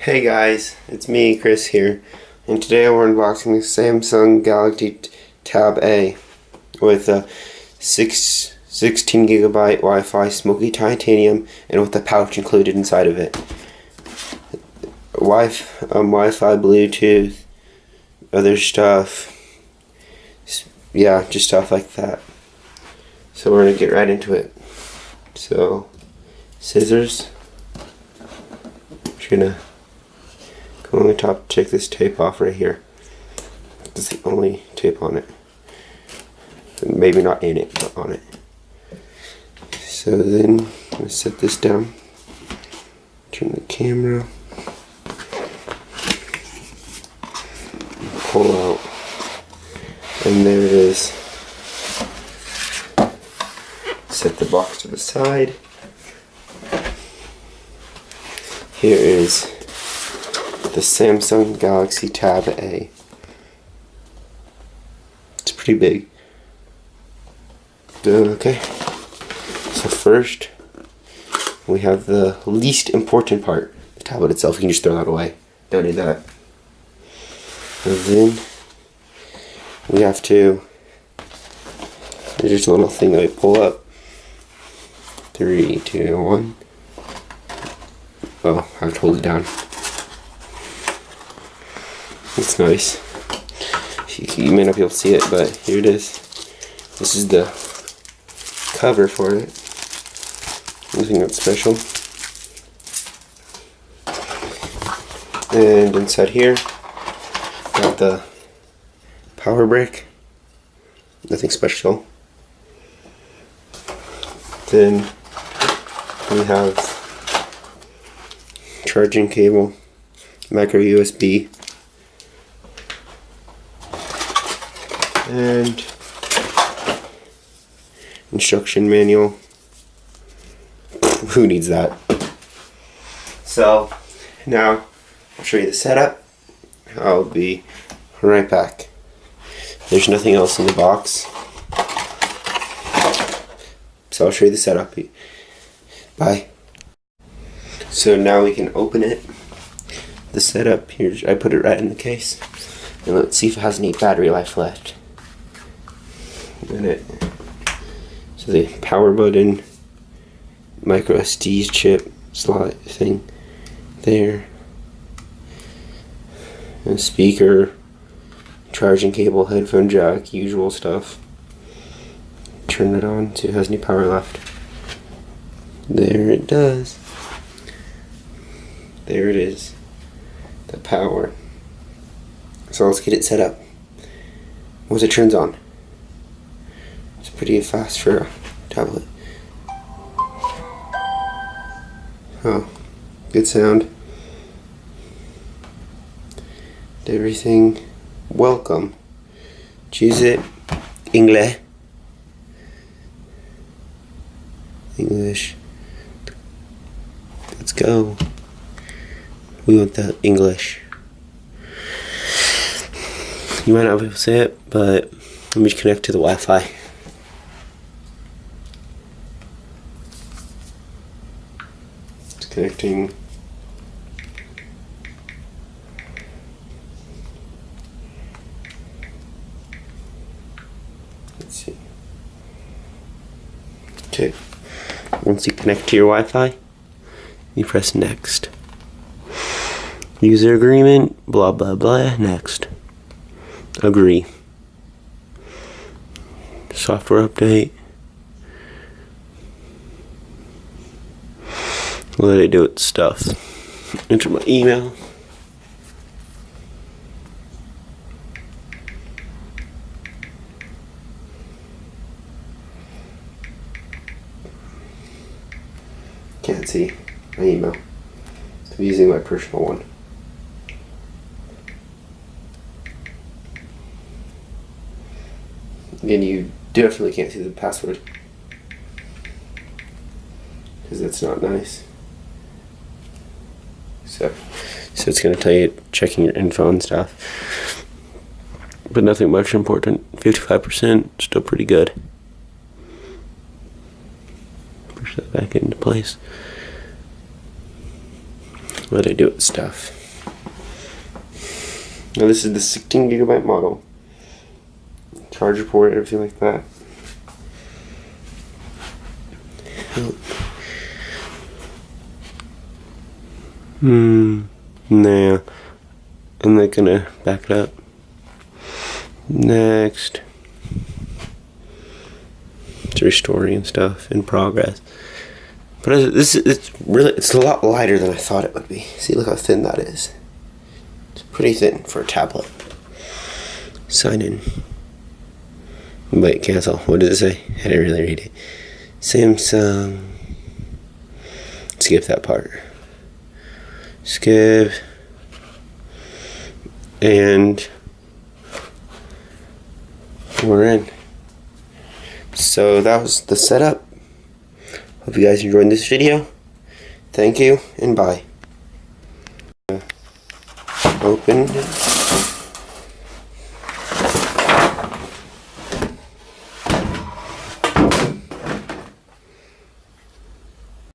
Hey guys, it's me, Chris here, and today we're unboxing the Samsung Galaxy Tab A with a 16 gigabyte Wi-Fi Smoky Titanium and with the pouch included inside of it. Wi-Fi, Bluetooth, other stuff, yeah, just stuff like that. So we're gonna get right into it. So, scissors. Just gonna go on the top, take this tape off right here. That's the only tape on it. Maybe not in it, but on it. So then, I'm gonna set this down. Turn the camera. Pull out. And there it is. Set the box to the side. Here is the Samsung Galaxy Tab A. It's pretty big. Okay. So first, we have the least important part, the tablet itself. You can just throw that away. Don't need that. And then we have to. There's just a little thing that we pull up. 3, 2, 1. Oh, I have to hold it down. It's nice. You may not be able to see it, but here it is. This is the cover for it. Nothing that's special. And inside here, got the power brick. Nothing special. Then we have charging cable, micro USB, and instruction manual. Who needs that? So now I'll show you the setup. I'll be right back. There's nothing else in the box, so I'll show you the setup. Bye. So now we can open it. The setup here, I put it right in the case, and let's see if it has any battery life left. So the power button, micro SD chip slot thing there, and speaker, charging cable, headphone jack, usual stuff. Turn it on, see if it has any power left. There it does. There it is. The power. So let's get it set up. Once it turns on. It's pretty fast for a tablet. Oh, good sound. Everything. Welcome. Choose it. English. English. Let's go. We want the English. You might not be able to see it, but let me connect to the Wi-Fi. It's connecting. Let's see. Okay. Once you connect to your Wi-Fi, you press next. User agreement, blah blah blah, next. Agree. Software update. Let it do its stuff. Enter my email. Can't see my email. I'm using my personal one. Again, you definitely can't see the password because that's not nice. So it's going to tell you checking your info and stuff, but nothing much important. 55%, still pretty good. Push that back into place. what I do with stuff. Now this is the 16GB model. Charger port, everything like that. Nah. I'm not gonna back it up. Next. It's restoring and stuff in progress. But it's a lot lighter than I thought it would be. See, look how thin that is. It's pretty thin for a tablet. Sign in. Wait, cancel. What does it say? I didn't really read it. Samsung. Skip that part. Skip. And we're in. So that was the setup. Hope you guys enjoyed this video. Thank you and bye. Open it.